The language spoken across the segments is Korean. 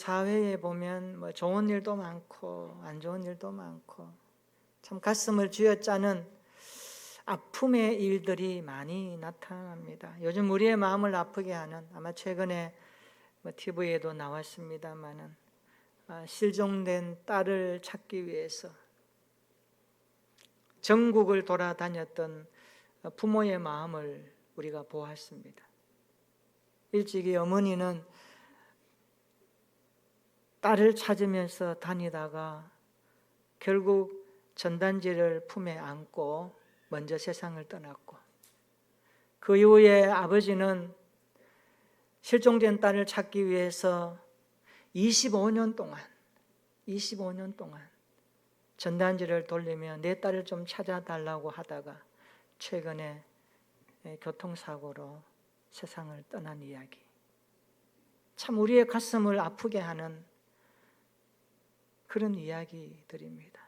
사회에 보면 좋은 일도 많고 안 좋은 일도 많고 참 가슴을 쥐어짜는 아픔의 일들이 많이 나타납니다. 요즘 우리의 마음을 아프게 하는, 아마 최근에 TV에도 나왔습니다마는 실종된 딸을 찾기 위해서 전국을 돌아다녔던 부모의 마음을 우리가 보았습니다. 일찍이 어머니는 딸을 찾으면서 다니다가 결국 전단지를 품에 안고 먼저 세상을 떠났고, 그 이후에 아버지는 실종된 딸을 찾기 위해서 25년 동안 전단지를 돌리며 내 딸을 좀 찾아달라고 하다가 최근에 교통사고로 세상을 떠난 이야기. 참 우리의 가슴을 아프게 하는 그런 이야기들입니다.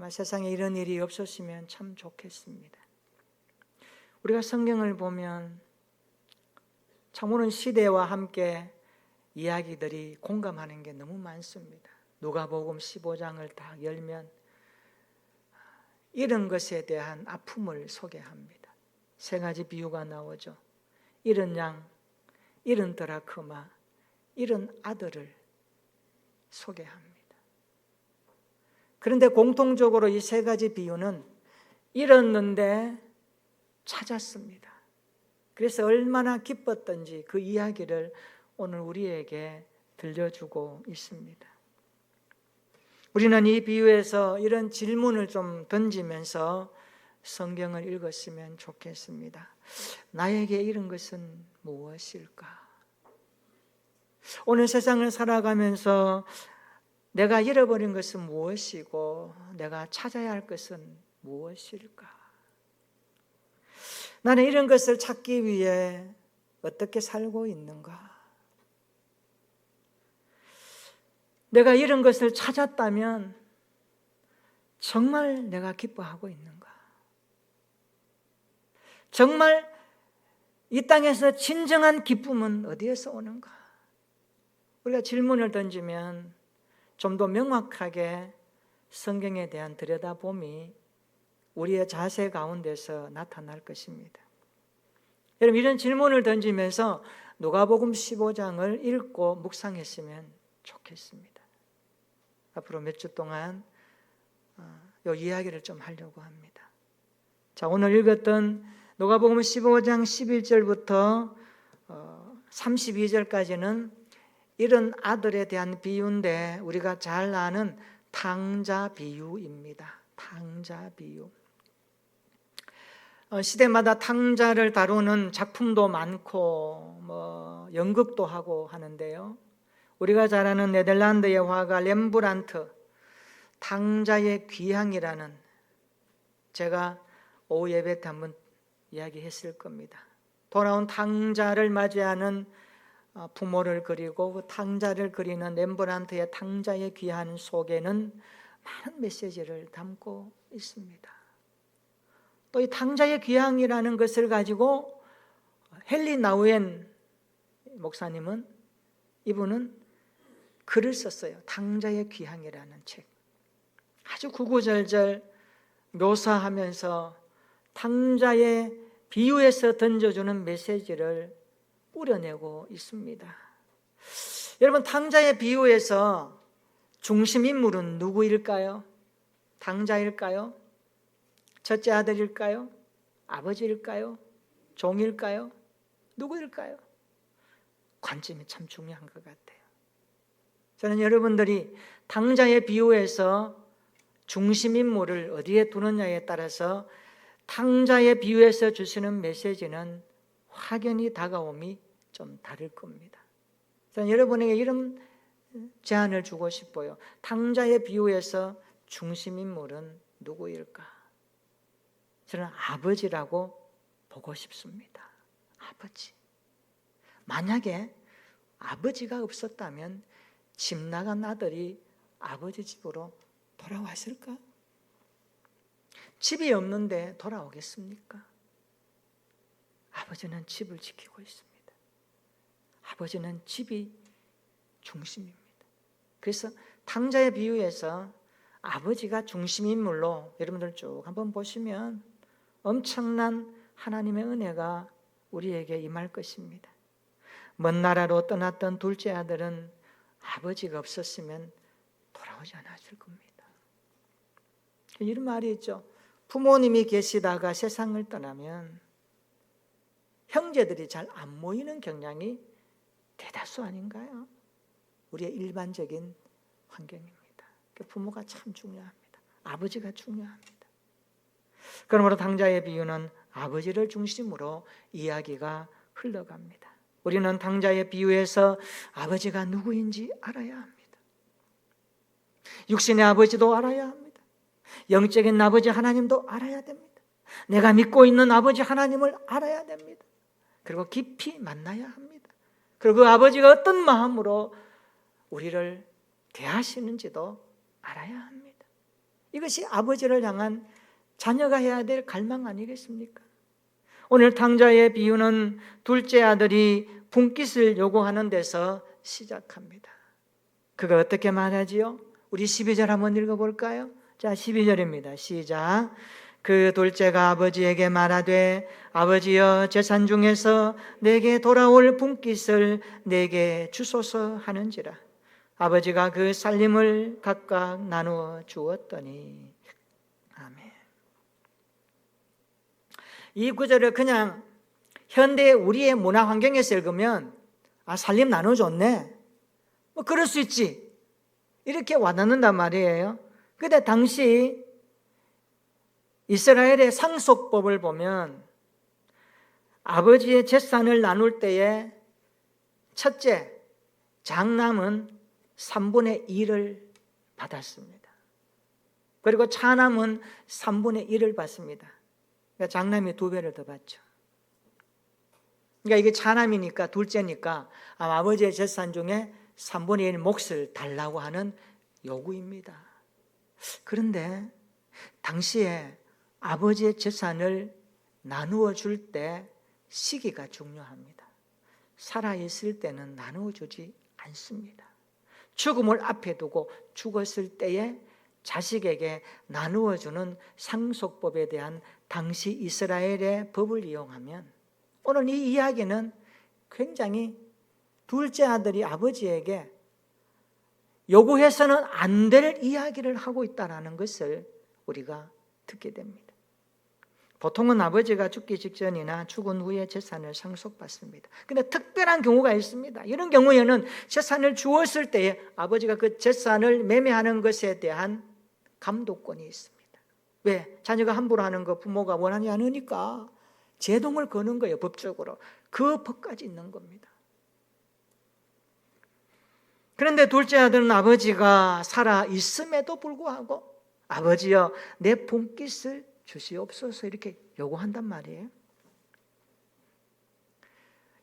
세상에 이런 일이 없었으면 참 좋겠습니다. 우리가 성경을 보면 참 오는 시대와 함께 이야기들이 공감하는 게 너무 많습니다. 누가복음 15장을 딱 열면 이런 것에 대한 아픔을 소개합니다. 세 가지 비유가 나오죠. 이런 양, 이런 드라크마, 이런 아들을 소개합니다. 그런데 공통적으로 이 세 가지 비유는 잃었는데 찾았습니다. 그래서 얼마나 기뻤던지 그 이야기를 오늘 우리에게 들려주고 있습니다. 우리는 이 비유에서 이런 질문을 좀 던지면서 성경을 읽었으면 좋겠습니다. 나에게 잃은 것은 무엇일까? 오늘 세상을 살아가면서 내가 잃어버린 것은 무엇이고 내가 찾아야 할 것은 무엇일까? 나는 이런 것을 찾기 위해 어떻게 살고 있는가? 내가 이런 것을 찾았다면 정말 내가 기뻐하고 있는가? 정말 이 땅에서 진정한 기쁨은 어디에서 오는가? 우리가 질문을 던지면 좀 더 명확하게 성경에 대한 들여다봄이 우리의 자세 가운데서 나타날 것입니다. 여러분, 이런 질문을 던지면서 누가복음 15장을 읽고 묵상했으면 좋겠습니다. 앞으로 몇 주 동안 이 이야기를 좀 하려고 합니다. 자, 오늘 읽었던 누가복음 15장 11절부터 32절까지는 이런 아들에 대한 비유인데 우리가 잘 아는 탕자 비유입니다. 탕자 비유. 시대마다 탕자를 다루는 작품도 많고 연극도 하고 하는데요. 우리가 잘 아는 네덜란드의 화가 렘브란트 탕자의 귀향이라는, 제가 오후 예배 때 한번 이야기했을 겁니다. 돌아온 탕자를 맞이하는 부모를 그리고 그 탕자를 그리는 렘브란트의 탕자의 귀환 속에는 많은 메시지를 담고 있습니다. 또 이 탕자의 귀향이라는 것을 가지고 헨리 나우엔 목사님은, 이분은 글을 썼어요. 탕자의 귀향이라는 책. 아주 구구절절 묘사하면서 탕자의 비유에서 던져주는 메시지를 뿌려내고 있습니다. 여러분, 탕자의 비유에서 중심 인물은 누구일까요? 탕자일까요? 첫째 아들일까요? 아버지일까요? 종일까요? 누구일까요? 관점이 참 중요한 것 같아요. 저는 여러분들이 탕자의 비유에서 중심 인물을 어디에 두느냐에 따라서 탕자의 비유에서 주시는 메시지는 확연히 다가옴이 좀 다를 겁니다. 저는 여러분에게 이런 제안을 주고 싶어요. 탕자의 비유에서 중심 인물은 누구일까? 저는 아버지라고 보고 싶습니다. 아버지. 만약에 아버지가 없었다면 집 나간 아들이 아버지 집으로 돌아왔을까? 집이 없는데 돌아오겠습니까? 아버지는 집을 지키고 있습니다. 아버지는 집이 중심입니다. 그래서 탕자의 비유에서 아버지가 중심인물로 여러분들 쭉 한번 보시면 엄청난 하나님의 은혜가 우리에게 임할 것입니다. 먼 나라로 떠났던 둘째 아들은 아버지가 없었으면 돌아오지 않았을 겁니다. 이런 말이 있죠. 부모님이 계시다가 세상을 떠나면 형제들이 잘 안 모이는 경향이 대다수 아닌가요? 우리의 일반적인 환경입니다. 부모가 참 중요합니다. 아버지가 중요합니다. 그러므로 탕자의 비유는 아버지를 중심으로 이야기가 흘러갑니다. 우리는 탕자의 비유에서 아버지가 누구인지 알아야 합니다. 육신의 아버지도 알아야 합니다. 영적인 아버지 하나님도 알아야 됩니다. 내가 믿고 있는 아버지 하나님을 알아야 됩니다. 그리고 깊이 만나야 합니다. 그리고 그 아버지가 어떤 마음으로 우리를 대하시는지도 알아야 합니다. 이것이 아버지를 향한 자녀가 해야 될 갈망 아니겠습니까? 오늘 탕자의 비유는 둘째 아들이 분깃을 요구하는 데서 시작합니다. 그거 어떻게 말하지요? 우리 12절 한번 읽어볼까요? 자, 12절입니다. 시작. 그 둘째가 아버지에게 말하되 아버지여 재산 중에서 내게 돌아올 분깃을 내게 주소서 하는지라. 아버지가 그 살림을 각각 나누어 주었더니. 아멘. 이 구절을 그냥 현대 우리의 문화 환경에서 읽으면 살림 나눠줬네, 뭐 그럴 수 있지, 이렇게 와닿는단 말이에요. 근데 당시 이스라엘의 상속법을 보면 아버지의 재산을 나눌 때에 첫째, 장남은 3분의 1을 받았습니다. 그리고 차남은 3분의 1을 받습니다. 그러니까 장남이 2배를 더 받죠. 그러니까 이게 차남이니까, 둘째니까 아버지의 재산 중에 3분의 1 몫을 달라고 하는 요구입니다. 그런데 당시에 아버지의 재산을 나누어 줄 때 시기가 중요합니다. 살아있을 때는 나누어 주지 않습니다. 죽음을 앞에 두고 죽었을 때에 자식에게 나누어 주는 상속법에 대한 당시 이스라엘의 법을 이용하면, 오늘 이 이야기는 굉장히 둘째 아들이 아버지에게 요구해서는 안 될 이야기를 하고 있다는 것을 우리가 듣게 됩니다. 보통은 아버지가 죽기 직전이나 죽은 후에 재산을 상속받습니다. 그런데 특별한 경우가 있습니다. 이런 경우에는 재산을 주었을 때에 아버지가 그 재산을 매매하는 것에 대한 감독권이 있습니다. 왜? 자녀가 함부로 하는 거 부모가 원하지 않으니까 제동을 거는 거예요, 법적으로. 그 법까지 있는 겁니다. 그런데 둘째 아들은 아버지가 살아 있음에도 불구하고 아버지여 내 분깃을 주시옵소서 이렇게 요구한단 말이에요.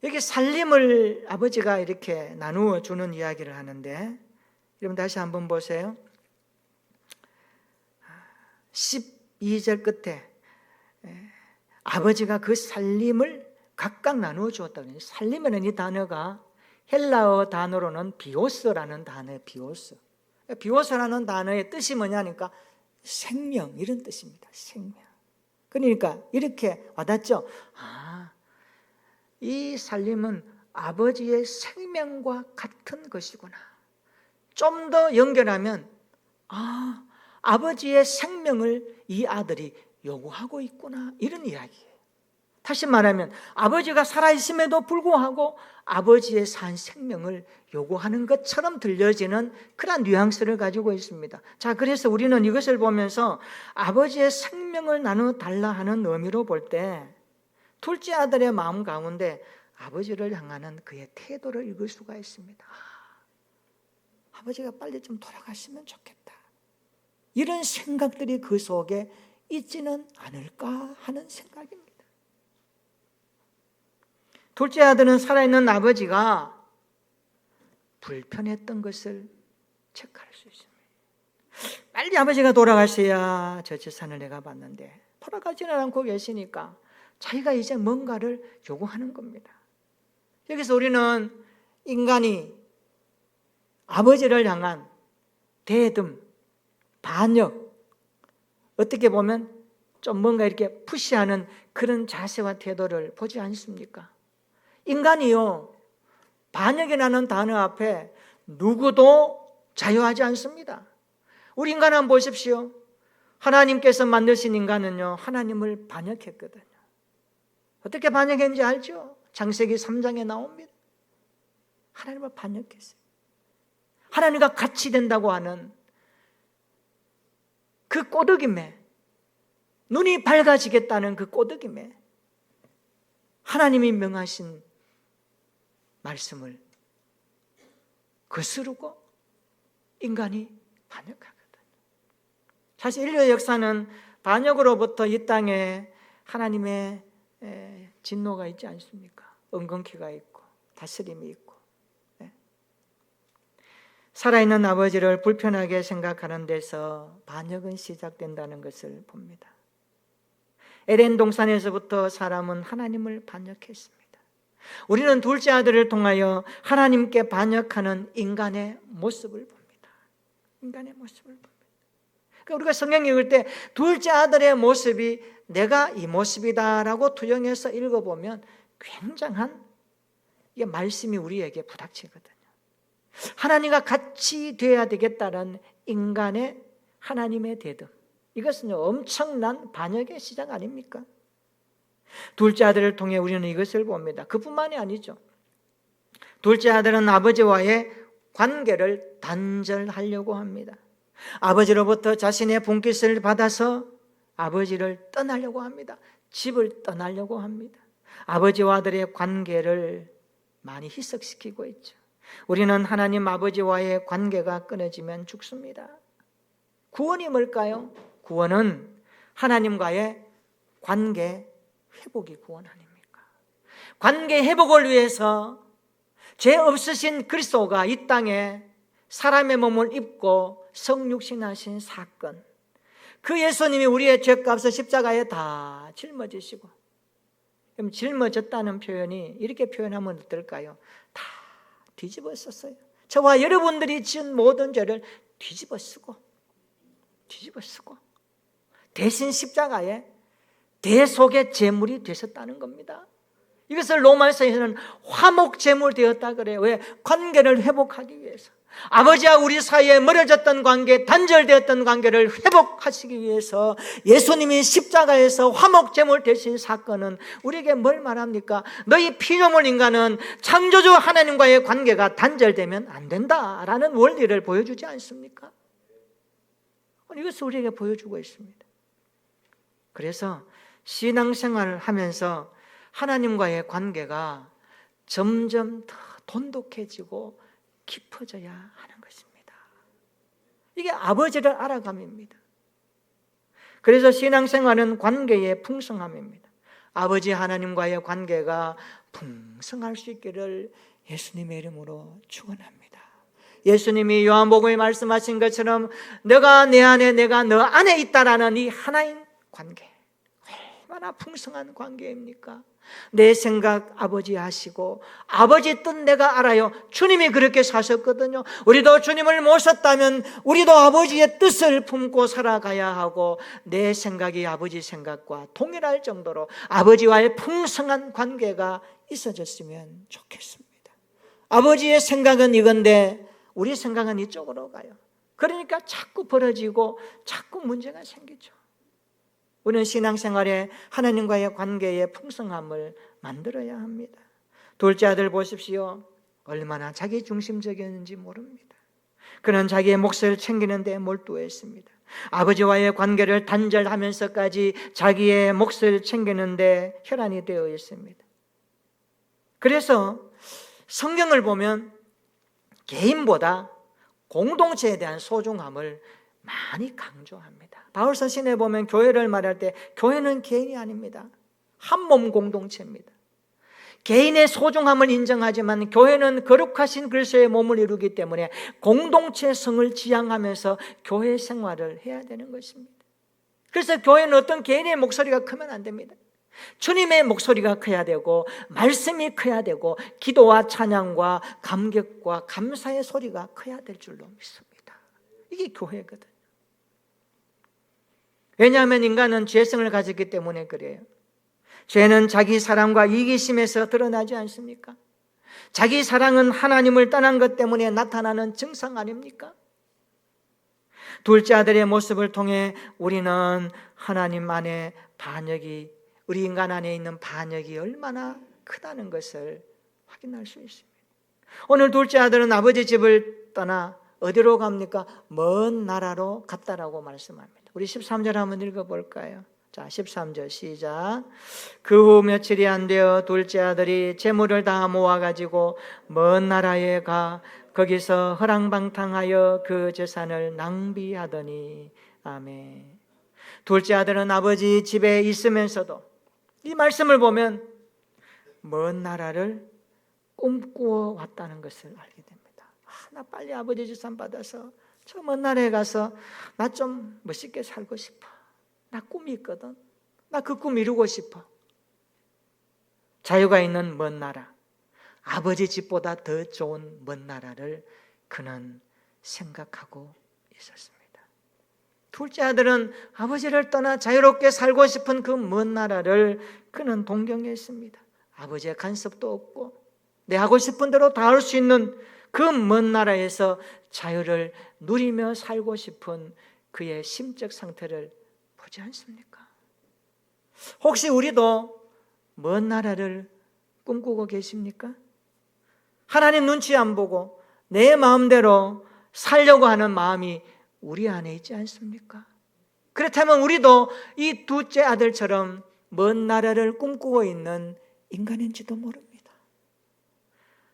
여기 살림을 아버지가 이렇게 나누어 주는 이야기를 하는데, 여러분 다시 한번 보세요. 12절 끝에 아버지가 그 살림을 각각 나누어 주었다고. 살림이라는 이 단어가 헬라어 단어로는 비오스라는 단어예요. 비오스라는 단어의 뜻이 뭐냐니까 생명, 이런 뜻입니다. 생명. 그러니까 이렇게 와닿죠. 이 살림은 아버지의 생명과 같은 것이구나. 좀 더 연결하면 아버지의 생명을 이 아들이 요구하고 있구나, 이런 이야기예요. 다시 말하면 아버지가 살아있음에도 불구하고 아버지의 산 생명을 요구하는 것처럼 들려지는 그런 뉘앙스를 가지고 있습니다. 자, 그래서 우리는 이것을 보면서 아버지의 생명을 나눠달라 하는 의미로 볼 때 둘째 아들의 마음 가운데 아버지를 향하는 그의 태도를 읽을 수가 있습니다. 아버지가 빨리 좀 돌아가시면 좋겠다, 이런 생각들이 그 속에 있지는 않을까 하는 생각입니다. 둘째 아들은 살아있는 아버지가 불편했던 것을 체크할 수 있습니다. 빨리 아버지가 돌아가셔야 저 재산을 내가 받는데 돌아가지는 않고 계시니까 자기가 이제 뭔가를 요구하는 겁니다. 여기서 우리는 인간이 아버지를 향한 대듬, 반역, 어떻게 보면 좀 뭔가 이렇게 푸시하는 그런 자세와 태도를 보지 않습니까? 인간이요, 반역이라는 단어 앞에 누구도 자유하지 않습니다. 우리 인간 한번 보십시오. 하나님께서 만드신 인간은요, 하나님을 반역했거든요. 어떻게 반역했는지 알죠? 창세기 3장에 나옵니다. 하나님을 반역했어요. 하나님과 같이 된다고 하는 그 꼬드김에, 눈이 밝아지겠다는 그 꼬드김에 하나님이 명하신 말씀을 거스르고 인간이 반역하거든요. 사실 인류의 역사는 반역으로부터 이 땅에 하나님의 진노가 있지 않습니까? 은근키가 있고 다스림이 있고, 살아있는 아버지를 불편하게 생각하는 데서 반역은 시작된다는 것을 봅니다. 에덴 동산에서부터 사람은 하나님을 반역했습니다. 우리는 둘째 아들을 통하여 하나님께 반역하는 인간의 모습을 봅니다. 인간의 모습을 봅니다. 그러니까 우리가 성경 읽을 때 둘째 아들의 모습이 내가 이 모습이다라고 투영해서 읽어보면 굉장한 이게 말씀이 우리에게 부닥치거든요. 하나님과 같이 되어야 되겠다는 인간의 하나님의 대듭, 이것은 엄청난 반역의 시작 아닙니까? 둘째 아들을 통해 우리는 이것을 봅니다. 그뿐만이 아니죠. 둘째 아들은 아버지와의 관계를 단절하려고 합니다. 아버지로부터 자신의 분깃을 받아서 아버지를 떠나려고 합니다. 집을 떠나려고 합니다. 아버지와 아들의 관계를 많이 희석시키고 있죠. 우리는 하나님 아버지와의 관계가 끊어지면 죽습니다. 구원이 뭘까요? 구원은 하나님과의 관계 회복이 구원 아닙니까? 관계 회복을 위해서 죄 없으신 그리스도가 이 땅에 사람의 몸을 입고 성육신하신 사건, 그 예수님이 우리의 죄값을 십자가에 다 짊어지시고, 그럼 짊어졌다는 표현이 이렇게 표현하면 어떨까요? 다 뒤집어 썼어요. 저와 여러분들이 지은 모든 죄를 뒤집어 쓰고 대신 십자가에 대속의 제물이 되셨다는 겁니다. 이것을 로마서에서는 화목 제물 되었다 그래요. 왜? 관계를 회복하기 위해서. 아버지와 우리 사이에 멀어졌던 관계, 단절되었던 관계를 회복하시기 위해서 예수님이 십자가에서 화목 제물 되신 사건은 우리에게 뭘 말합니까? 너희 피조물 인간은 창조주 하나님과의 관계가 단절되면 안 된다라는 원리를 보여주지 않습니까? 이것을 우리에게 보여주고 있습니다. 그래서 신앙생활을 하면서 하나님과의 관계가 점점 더 돈독해지고 깊어져야 하는 것입니다. 이게 아버지를 알아감입니다. 그래서 신앙생활은 관계의 풍성함입니다. 아버지 하나님과의 관계가 풍성할 수 있기를 예수님의 이름으로 축원합니다. 예수님이 요한복음에 말씀하신 것처럼 너가 내 안에 내가 너 안에 있다라는 이 하나인 관계, 얼마나 풍성한 관계입니까? 내 생각 아버지 하시고 아버지 뜻 내가 알아요. 주님이 그렇게 사셨거든요. 우리도 주님을 모셨다면 우리도 아버지의 뜻을 품고 살아가야 하고 내 생각이 아버지 생각과 동일할 정도로 아버지와의 풍성한 관계가 있어졌으면 좋겠습니다. 아버지의 생각은 이건데 우리 생각은 이쪽으로 가요. 그러니까 자꾸 벌어지고 자꾸 문제가 생기죠. 우리는 신앙생활에 하나님과의 관계의 풍성함을 만들어야 합니다. 둘째 아들 보십시오. 얼마나 자기 중심적이었는지 모릅니다. 그는 자기의 몫을 챙기는 데 몰두했습니다. 아버지와의 관계를 단절하면서까지 자기의 몫을 챙기는 데 혈안이 되어 있습니다. 그래서 성경을 보면 개인보다 공동체에 대한 소중함을 많이 강조합니다. 바울 서신에 보면 교회를 말할 때 교회는 개인이 아닙니다. 한 몸 공동체입니다. 개인의 소중함을 인정하지만 교회는 거룩하신 그리스도의 몸을 이루기 때문에 공동체성을 지향하면서 교회 생활을 해야 되는 것입니다. 그래서 교회는 어떤 개인의 목소리가 크면 안 됩니다. 주님의 목소리가 커야 되고 말씀이 커야 되고 기도와 찬양과 감격과 감사의 소리가 커야 될 줄로 믿습니다. 이게 이게 교회거든요. 왜냐하면 인간은 죄성을 가졌기 때문에 그래요. 죄는 자기 사랑과 이기심에서 드러나지 않습니까? 자기 사랑은 하나님을 떠난 것 때문에 나타나는 증상 아닙니까? 둘째 아들의 모습을 통해 우리는 하나님 안에 반역이, 우리 인간 안에 있는 반역이 얼마나 크다는 것을 확인할 수 있습니다. 오늘 둘째 아들은 아버지 집을 떠나 어디로 갑니까? 먼 나라로 갔다라고 말씀합니다. 우리 13절 한번 읽어볼까요? 자, 13절 시작. 그 후 며칠이 안 되어 둘째 아들이 재물을 다 모아가지고 먼 나라에 가 거기서 허랑방탕하여 그 재산을 낭비하더니. 아멘. 둘째 아들은 아버지 집에 있으면서도 이 말씀을 보면 먼 나라를 꿈꾸어 왔다는 것을 알게 됩니다. 나 빨리 아버지 재산 받아서 저 먼 나라에 가서 나 좀 멋있게 살고 싶어. 나 꿈이 있거든. 나 그 꿈 이루고 싶어. 자유가 있는 먼 나라, 아버지 집보다 더 좋은 먼 나라를 그는 생각하고 있었습니다. 둘째 아들은 아버지를 떠나 자유롭게 살고 싶은 그 먼 나라를 그는 동경했습니다. 아버지의 간섭도 없고 내 하고 싶은 대로 다 할 수 있는 그 먼 나라에서 자유를 누리며 살고 싶은 그의 심적 상태를 보지 않습니까? 혹시 우리도 먼 나라를 꿈꾸고 계십니까? 하나님 눈치 안 보고 내 마음대로 살려고 하는 마음이 우리 안에 있지 않습니까? 그렇다면 우리도 이 둘째 아들처럼 먼 나라를 꿈꾸고 있는 인간인지도 모릅니다.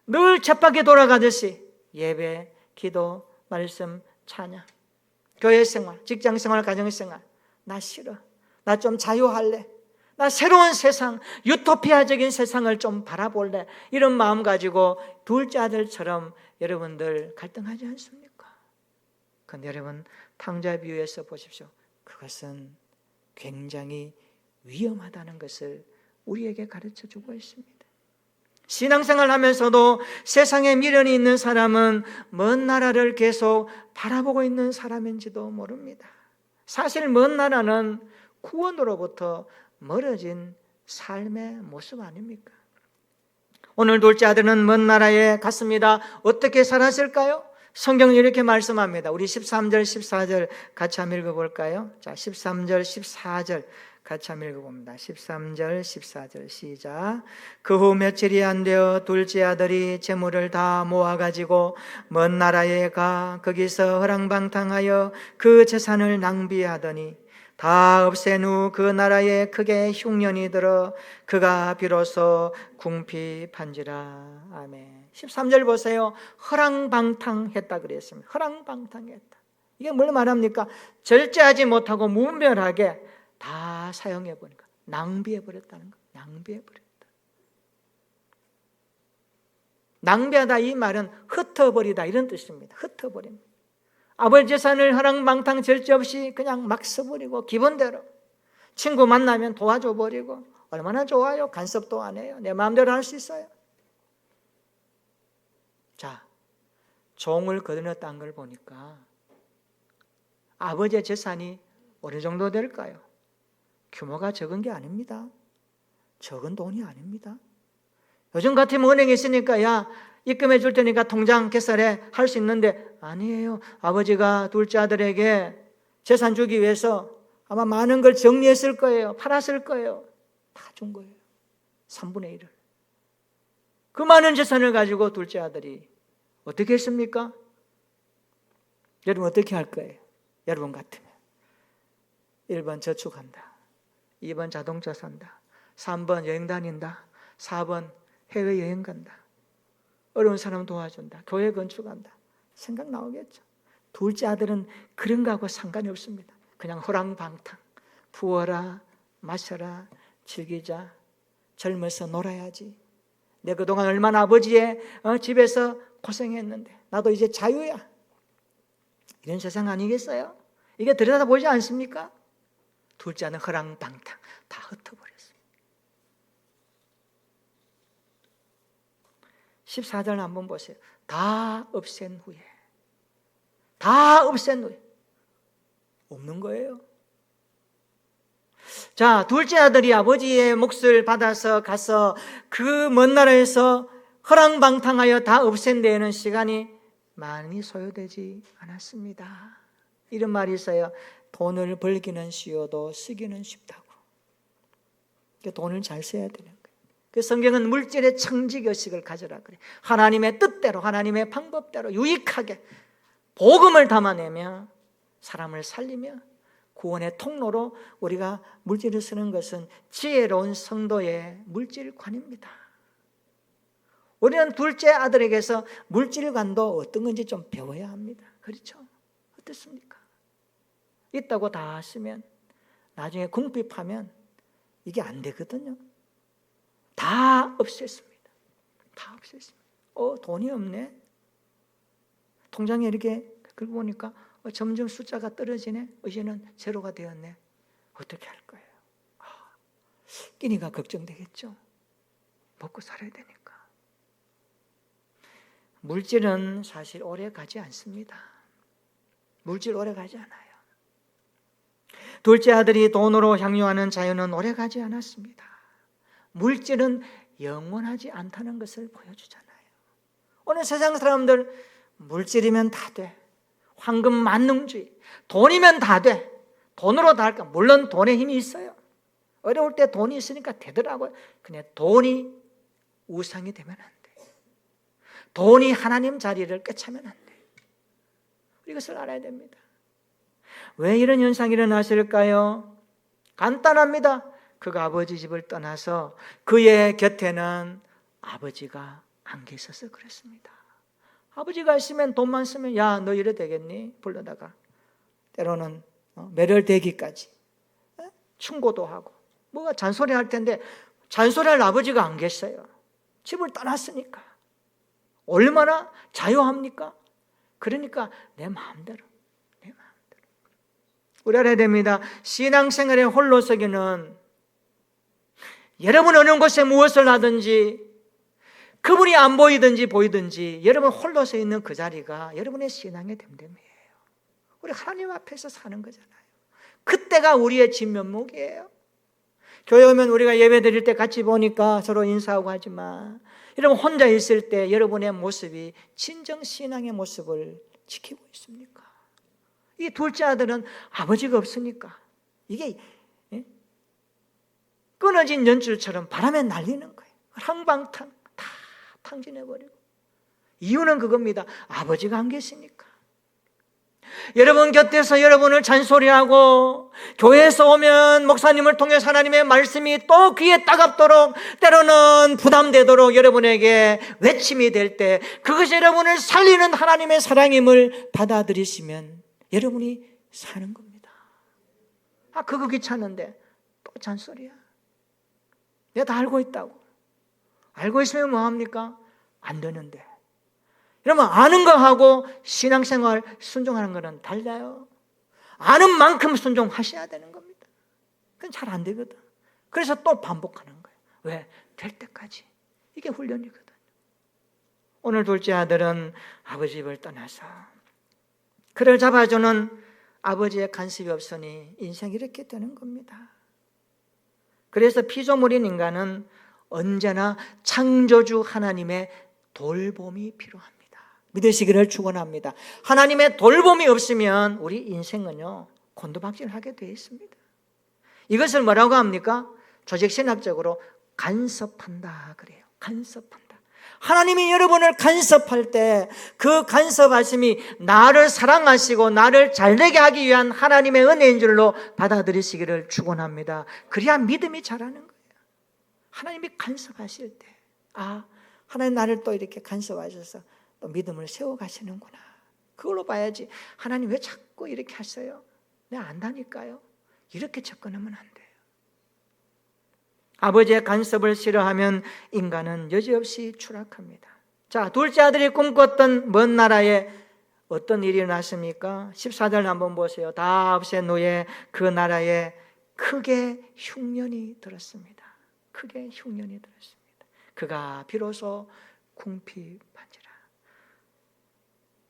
늘 쳇바퀴 돌아가듯이 예배, 기도, 말씀, 찬양, 교회 생활, 직장 생활, 가정 생활, 나 싫어. 나 좀 자유할래. 나 새로운 세상, 유토피아적인 세상을 좀 바라볼래. 이런 마음 가지고 둘째 아들처럼 여러분들 갈등하지 않습니까? 그런데 여러분 탕자 비유에서 보십시오. 그것은 굉장히 위험하다는 것을 우리에게 가르쳐주고 있습니다. 신앙생활 하면서도 세상에 미련이 있는 사람은 먼 나라를 계속 바라보고 있는 사람인지도 모릅니다. 사실 먼 나라는 구원으로부터 멀어진 삶의 모습 아닙니까? 오늘 둘째 아들은 먼 나라에 갔습니다. 어떻게 살았을까요? 성경은 이렇게 말씀합니다. 우리 13절, 14절 같이 한번 읽어볼까요? 자, 13절, 14절 같이 한번 읽어봅니다. 13절, 14절 시작. 그 후 며칠이 안 되어 둘째 아들이 재물을 다 모아가지고 먼 나라에 가 거기서 허랑방탕하여 그 재산을 낭비하더니 다 없앤 후 그 나라에 크게 흉년이 들어 그가 비로소 궁핍한지라. 아멘. 13절 보세요. 허랑방탕했다 그랬습니다. 허랑방탕했다. 이게 뭘 말합니까? 절제하지 못하고 무분별하게 다 사용해버리니까 낭비해버렸다는 거. 낭비해버렸다. 낭비하다 이 말은 흩어버리다 이런 뜻입니다. 흩어버립니다. 아버지 재산을 허랑방탕 절제 없이 그냥 막 써버리고 기본대로 친구 만나면 도와줘버리고 얼마나 좋아요. 간섭도 안 해요. 내 마음대로 할 수 있어요. 자, 종을 거둬냈다는 걸 보니까 아버지의 재산이 어느 정도 될까요? 규모가 적은 게 아닙니다. 적은 돈이 아닙니다. 요즘 같으면 은행에 있으니까 야 입금해 줄 테니까 통장 개설해 할 수 있는데 아니에요. 아버지가 둘째 아들에게 재산 주기 위해서 아마 많은 걸 정리했을 거예요. 팔았을 거예요. 다 준 거예요. 3분의 1을. 그 많은 재산을 가지고 둘째 아들이 어떻게 했습니까? 여러분 어떻게 할 거예요? 여러분 같으면 1번 저축한다, 2번 자동차 산다, 3번 여행 다닌다, 4번 해외여행 간다, 어려운 사람 도와준다, 교회 건축한다. 생각 나오겠죠. 둘째 아들은 그런 거하고 상관이 없습니다. 그냥 호랑방탕, 부어라 마셔라 즐기자, 젊어서 놀아야지. 내 그동안 얼마나 아버지의 집에서 고생했는데 나도 이제 자유야. 이런 세상 아니겠어요? 이게 들여다보지 않습니까? 둘째 아들은 허랑방탕 다 흩어버렸어요. 14절 한번 보세요. 다 없앤 후에 다 없앤 후에 없는 거예요. 자, 둘째 아들이 아버지의 몫을 받아서 가서 그 먼 나라에서 허랑방탕하여 다 없앤 데에는 시간이 많이 소요되지 않았습니다. 이런 말이 있어요. 돈을 벌기는 쉬워도 쓰기는 쉽다고. 돈을 잘 써야 되는 거예요. 그 성경은 물질의 청지교식을 가져라 그래. 하나님의 뜻대로, 하나님의 방법대로 유익하게 복음을 담아내며 사람을 살리며 구원의 통로로 우리가 물질을 쓰는 것은 지혜로운 성도의 물질관입니다. 우리는 둘째 아들에게서 물질관도 어떤 건지 좀 배워야 합니다. 그렇죠? 어떻습니까? 있다고 다 쓰면 나중에 궁핍하면 이게 안 되거든요. 다 없앴습니다. 다 없앴습니다. 돈이 없네. 통장에 이렇게 긁고 보니까 점점 숫자가 떨어지네. 이제는 제로가 되었네. 어떻게 할 거예요? 끼니가 걱정되겠죠. 먹고 살아야 되니까. 물질은 사실 오래 가지 않습니다. 물질 오래 가지 않아요. 둘째 아들이 돈으로 향유하는 자유는 오래 가지 않았습니다. 물질은 영원하지 않다는 것을 보여주잖아요. 오늘 세상 사람들 물질이면 다 돼. 황금 만능주의. 돈이면 다 돼. 돈으로 다 할까? 물론 돈에 힘이 있어요. 어려울 때 돈이 있으니까 되더라고요. 그냥 돈이 우상이 되면 안 돼. 돈이 하나님 자리를 꿰차면 안 돼. 이것을 알아야 됩니다. 왜 이런 현상이 일어났을까요? 간단합니다. 그가 아버지 집을 떠나서 그의 곁에는 아버지가 안 계셔서 그렇습니다. 아버지가 있으면 돈만 쓰면 야, 너 이래 되겠니? 불러다가 때로는 매를대기까지 충고도 하고 뭐가 잔소리할 텐데 잔소리할 아버지가 안 계셔요. 집을 떠났으니까 얼마나 자유합니까? 그러니까 내 마음대로 우리 알아야 됩니다. 신앙생활의 홀로서기는 여러분 어느 곳에 무엇을 하든지 그분이 안 보이든지 보이든지 여러분 홀로 서 있는 그 자리가 여러분의 신앙의 됨됨이에요. 우리 하나님 앞에서 사는 거잖아요. 그때가 우리의 진면목이에요. 교회 오면 우리가 예배 드릴 때 같이 보니까 서로 인사하고 하지만 여러분 혼자 있을 때 여러분의 모습이 진정 신앙의 모습을 지키고 있습니까? 이 둘째 아들은 아버지가 없으니까 이게 끊어진 연줄처럼 바람에 날리는 거예요. 항방탕 다 탕진해버리고. 이유는 그겁니다. 아버지가 안 계시니까. 여러분 곁에서 여러분을 잔소리하고 교회에서 오면 목사님을 통해서 하나님의 말씀이 또 귀에 따갑도록 때로는 부담되도록 여러분에게 외침이 될 때 그것이 여러분을 살리는 하나님의 사랑임을 받아들이시면 여러분이 사는 겁니다. 그거 귀찮은데 또 잔소리야. 내가 다 알고 있다고. 알고 있으면 뭐합니까? 안 되는데. 여러분 아는 거하고 신앙생활 순종하는 거는 달라요. 아는 만큼 순종하셔야 되는 겁니다. 그건 잘 안 되거든. 그래서 또 반복하는 거예요. 왜? 될 때까지. 이게 훈련이거든요. 오늘 둘째 아들은 아버지 집을 떠나서 그를 잡아주는 아버지의 간섭이 없으니 인생이 이렇게 되는 겁니다. 그래서 피조물인 인간은 언제나 창조주 하나님의 돌봄이 필요합니다. 믿으시기를 축원합니다. 하나님의 돌봄이 없으면 우리 인생은요 곤두박질하게 되어 있습니다. 이것을 뭐라고 합니까? 조직신학적으로 간섭한다 그래요. 간섭한다. 하나님이 여러분을 간섭할 때 그 간섭하심이 나를 사랑하시고 나를 잘되게 하기 위한 하나님의 은혜인 줄로 받아들이시기를 축원합니다. 그래야 믿음이 자라는 거예요. 하나님이 간섭하실 때 하나님 나를 또 이렇게 간섭하셔서 또 믿음을 세워가시는구나. 그걸로 봐야지 하나님 왜 자꾸 이렇게 하세요? 내가 안다니까요. 이렇게 접근하면 안 돼요. 아버지의 간섭을 싫어하면 인간은 여지없이 추락합니다. 자, 둘째 아들이 꿈꿨던 먼 나라에 어떤 일이 일어났습니까? 14절 한번 보세요. 다 없앤 후에 그 나라에 크게 흉년이 들었습니다. 크게 흉년이 들었습니다. 그가 비로소 궁핍한지라.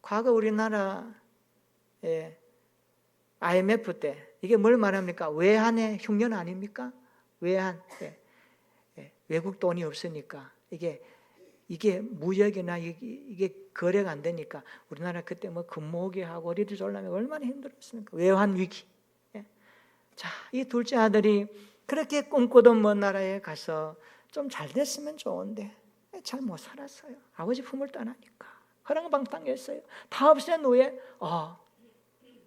과거 우리나라 IMF 때 이게 뭘 말합니까? 외환의 흉년 아닙니까? 외환. 외국 돈이 없으니까 이게 무역이나 이게 거래가 안 되니까 우리나라 그때 뭐 금모으기 하고 어리를 졸라면 얼마나 힘들었습니까? 외환 위기. 자, 이 둘째 아들이 그렇게 꿈꾸던 먼 나라에 가서 좀 잘 됐으면 좋은데 잘 못 살았어요. 아버지 품을 떠나니까 허랑방탕했어요. 다 없앤 후에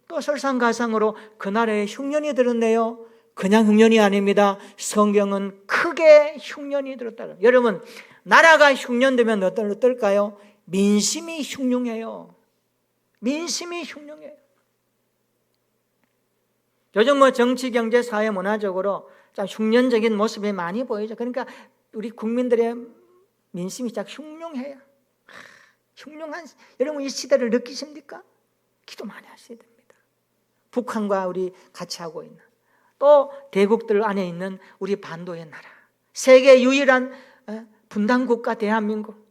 또 설상가상으로 그 나라에 흉년이 들었네요. 그냥 흉년이 아닙니다. 성경은 크게 흉년이 들었다. 여러분, 나라가 흉년되면 어떨까요? 민심이 흉흉해요. 민심이 흉흉해요. 요즘 뭐 정치, 경제, 사회, 문화적으로 좀 흉년적인 모습이 많이 보이죠. 그러니까 우리 국민들의 민심이 딱 흉흉해요. 흉흉한, 여러분 이 시대를 느끼십니까? 기도 많이 하셔야 됩니다. 북한과 우리 같이 하고 있는, 또 대국들 안에 있는 우리 반도의 나라, 세계 유일한 분단국가 대한민국.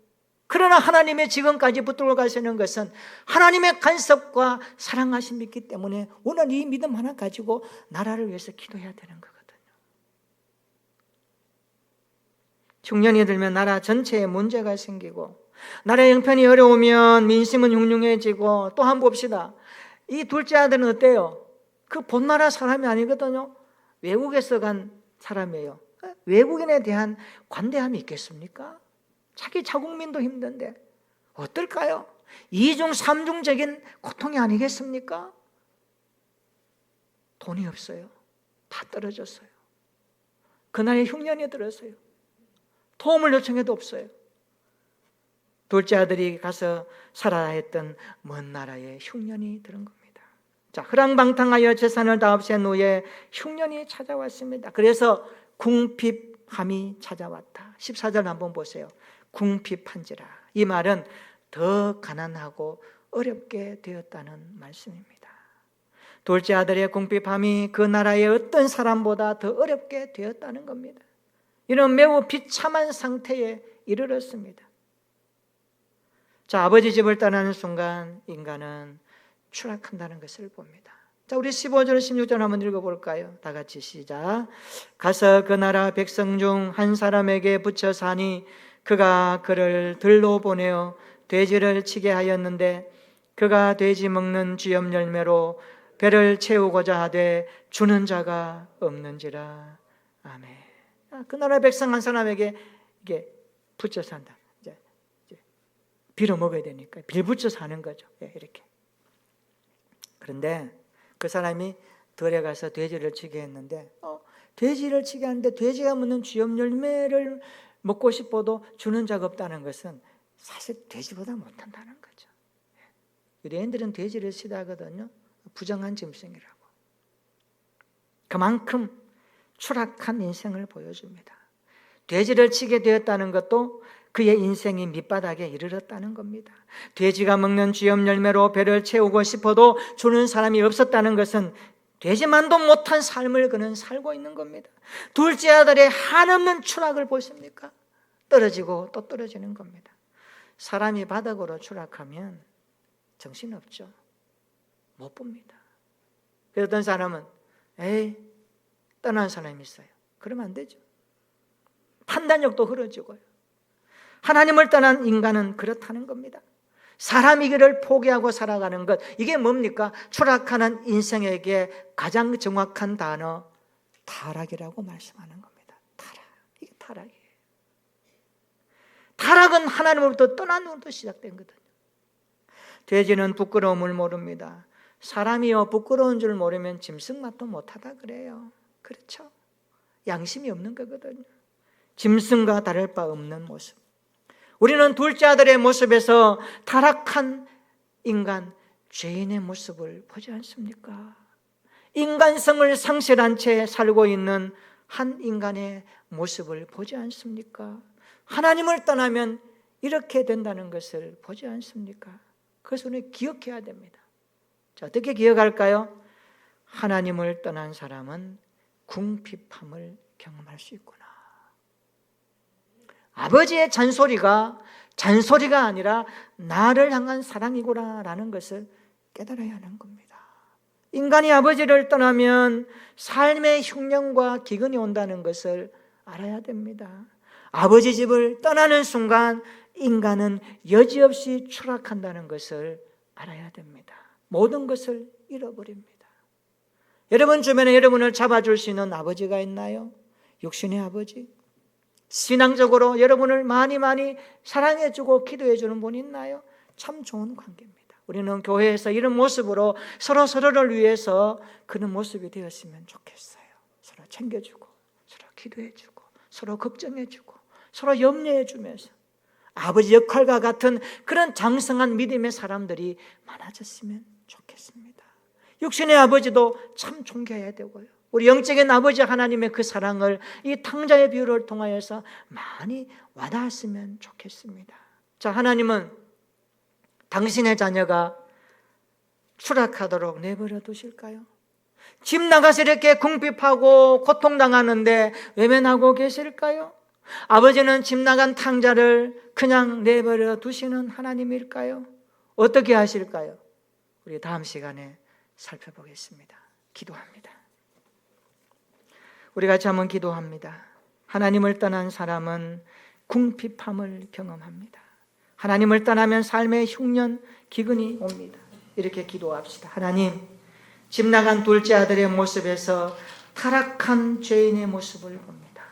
그러나 하나님의 지금까지 붙들고 가시는 것은 하나님의 간섭과 사랑하심이 있기 때문에 오늘 이 믿음 하나 가지고 나라를 위해서 기도해야 되는 거거든요. 흉년이 들면 나라 전체에 문제가 생기고, 나라의 형편이 어려우면 민심은 흉흉해지고, 또 한번 봅시다. 이 둘째 아들은 어때요? 그 본나라 사람이 아니거든요. 외국에서 간 사람이에요. 외국인에 대한 관대함이 있겠습니까? 자기 자국민도 힘든데 어떨까요? 이중 삼중적인 고통이 아니겠습니까? 돈이 없어요. 다 떨어졌어요. 그날에 흉년이 들었어요. 도움을 요청해도 없어요. 둘째 아들이 가서 살아야 했던 먼 나라에 흉년이 들은 겁니다. 자, 허랑방탕하여 재산을 다 없앤 후에 흉년이 찾아왔습니다. 그래서 궁핍함이 찾아왔다. 14절 한번 보세요. 궁핍한지라. 이 말은 더 가난하고 어렵게 되었다는 말씀입니다. 둘째 아들의 궁핍함이 그 나라의 어떤 사람보다 더 어렵게 되었다는 겁니다. 이런 매우 비참한 상태에 이르렀습니다. 자, 아버지 집을 떠나는 순간 인간은 추락한다는 것을 봅니다. 자, 우리 15절 16절 한번 읽어볼까요? 다 같이 시작. 가서 그 나라 백성 중 한 사람에게 붙여 사니 그가 그를 들로 보내어 돼지를 치게 하였는데 그가 돼지 먹는 쥐염 열매로 배를 채우고자 하되 주는 자가 없는지라. 아멘. 그 나라 백성 한 사람에게 이게 붙여 산다. 이제 빌어 먹어야 되니까 빌붙여 사는 거죠. 이렇게. 그런데 그 사람이 들에 가서 돼지를 치게 했는데 돼지를 치게 하는데 돼지가 먹는 쥐염 열매를 먹고 싶어도 주는 자가 없다는 것은 사실 돼지보다 못한다는 거죠. 유대인들은 돼지를 싫어하거든요. 부정한 짐승이라고. 그만큼 추락한 인생을 보여줍니다. 돼지를 치게 되었다는 것도 그의 인생이 밑바닥에 이르렀다는 겁니다. 돼지가 먹는 쥐염 열매로 배를 채우고 싶어도 주는 사람이 없었다는 것은 되지만도 못한 삶을 그는 살고 있는 겁니다. 둘째 아들의 한없는 추락을 보십니까? 떨어지고 또 떨어지는 겁니다. 사람이 바닥으로 추락하면 정신없죠. 못 봅니다. 그래서 어떤 사람은 떠난 사람이 있어요. 그러면 안 되죠. 판단력도 흐려지고요. 하나님을 떠난 인간은 그렇다는 겁니다. 사람이 길을 포기하고 살아가는 것, 이게 뭡니까? 추락하는 인생에게 가장 정확한 단어 타락이라고 말씀하는 겁니다. 타락. 이게 타락이에요. 타락은 하나님으로부터 떠난 후부터 시작된 거거든요. 돼지는 부끄러움을 모릅니다. 사람이요 부끄러운 줄 모르면 짐승맛도 못하다 그래요. 그렇죠? 양심이 없는 거거든요. 짐승과 다를 바 없는 모습. 우리는 둘째 아들의 모습에서 타락한 인간, 죄인의 모습을 보지 않습니까? 인간성을 상실한 채 살고 있는 한 인간의 모습을 보지 않습니까? 하나님을 떠나면 이렇게 된다는 것을 보지 않습니까? 그것을 우리는 기억해야 됩니다. 자, 어떻게 기억할까요? 하나님을 떠난 사람은 궁핍함을 경험할 수 있구나. 아버지의 잔소리가 아니라 나를 향한 사랑이구나라는 것을 깨달아야 하는 겁니다. 인간이 아버지를 떠나면 삶의 흉년과 기근이 온다는 것을 알아야 됩니다. 아버지 집을 떠나는 순간 인간은 여지없이 추락한다는 것을 알아야 됩니다. 모든 것을 잃어버립니다. 여러분 주변에 여러분을 잡아줄 수 있는 아버지가 있나요? 육신의 아버지? 신앙적으로 여러분을 많이 사랑해주고 기도해주는 분이 있나요? 참 좋은 관계입니다. 우리는 교회에서 이런 모습으로 서로를 위해서 그런 모습이 되었으면 좋겠어요. 서로 챙겨주고, 서로 기도해주고, 서로 걱정해주고, 서로 염려해주면서 아버지 역할과 같은 그런 장성한 믿음의 사람들이 많아졌으면 좋겠습니다. 육신의 아버지도 참 존경해야 되고요. 우리 영적인 아버지 하나님의 그 사랑을 이 탕자의 비유를 통하여서 많이 와닿았으면 좋겠습니다. 자, 하나님은 당신의 자녀가 추락하도록 내버려 두실까요? 집 나가서 이렇게 궁핍하고 고통당하는데 외면하고 계실까요? 아버지는 집 나간 탕자를 그냥 내버려 두시는 하나님일까요? 어떻게 하실까요? 우리 다음 시간에 살펴보겠습니다. 기도합니다. 우리 같이 한번 기도합니다. 하나님을 떠난 사람은 궁핍함을 경험합니다. 하나님을 떠나면 삶의 흉년, 기근이 옵니다. 이렇게 기도합시다. 하나님, 집 나간 둘째 아들의 모습에서 타락한 죄인의 모습을 봅니다.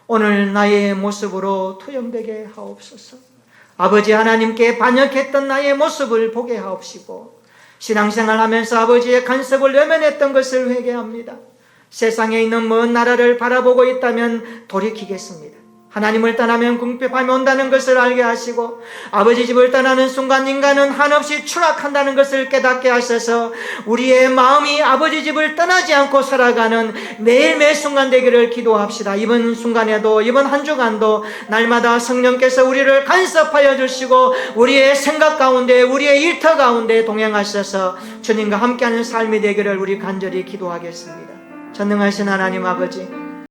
오늘 나의 모습으로 투영되게 하옵소서. 아버지 하나님께 반역했던 나의 모습을 보게 하옵시고, 신앙생활하면서 아버지의 간섭을 외면했던 것을 회개합니다. 세상에 있는 먼 나라를 바라보고 있다면 돌이키겠습니다. 하나님을 떠나면 궁핍함이 온다는 것을 알게 하시고, 아버지 집을 떠나는 순간 인간은 한없이 추락한다는 것을 깨닫게 하셔서 우리의 마음이 아버지 집을 떠나지 않고 살아가는 매일매일 순간 되기를 기도합시다. 이번 순간에도, 이번 한 주간도 날마다 성령께서 우리를 간섭하여 주시고 우리의 생각 가운데, 우리의 일터 가운데 동행하셔서 주님과 함께하는 삶이 되기를 우리 간절히 기도하겠습니다. 전능하신 하나님 아버지,